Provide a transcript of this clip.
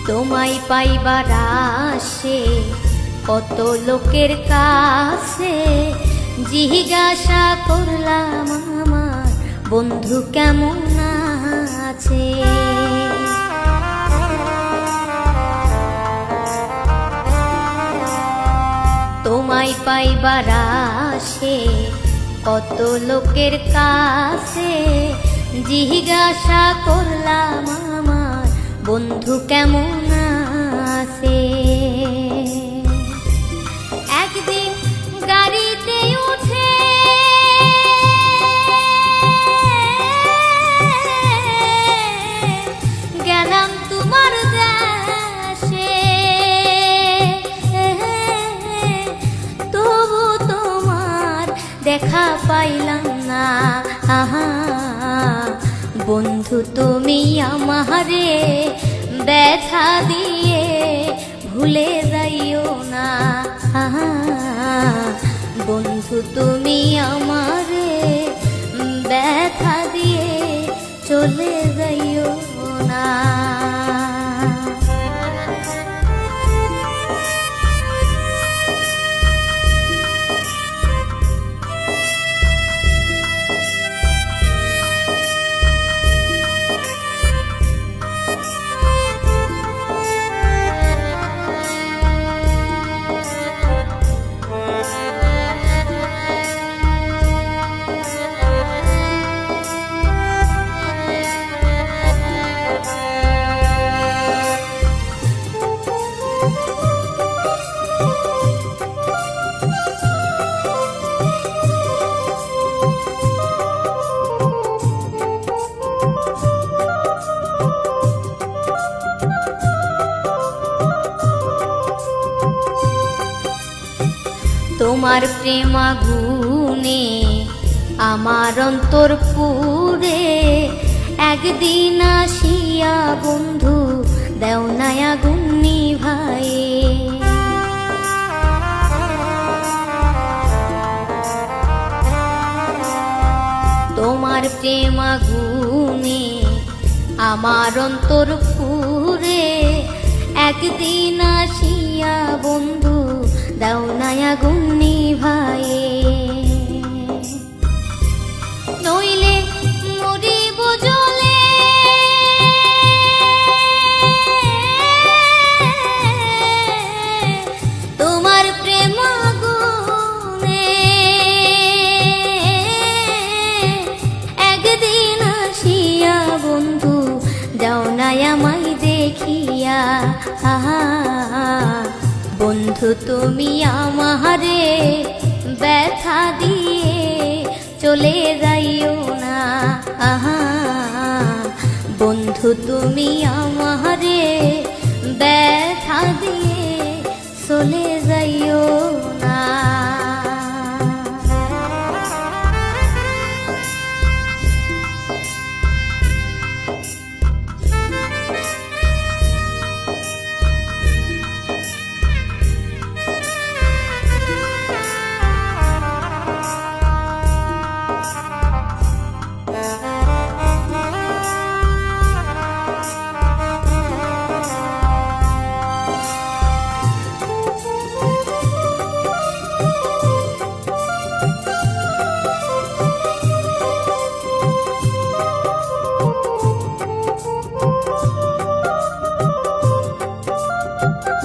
তোমায় পাইবার আসে কত লোকের কাছে, জিজ্ঞাসা করলাম আমার বন্ধু কেমন আছে। তোমায় পাইবার আসে কত লোকের কাছে, জিজ্ঞাসা করলাম আমার বন্ধু কেমন আছে। একদিন গাড়িতে উঠে গেলাম তোমার দেশে, তবু তোমার দেখা পাইলাম না। আহা বন্ধু তুমি আমারে ব্যথা দিয়ে ভুলে যাইও না। আহা বন্ধু তুমি আমারে ব্যথা দিয়ে চলে যাইও না। তোমার প্রেম আগুনে আমার অন্তর পুরে, একদিন আসিয়া বন্ধু দেও না আগুন নিভায়ে। তোমার প্রেম আগুনে আমার অন্তর পুরে, একদিন আসিয়া বন্ধু দাও না আগুন নিভায়ে। নইলে মরিব জ্বলে তোমার প্রেম আগুনে, একদিন আসিয়া বন্ধু যাও না আমায় দেখিয়া। আহা বন্ধু তুমি আমারে ব্যথা দিয়ে চলে যাইও না। আহা বন্ধু তুমি আমারে ব্যথা দিয়ে চলে যাইও না। Thank you.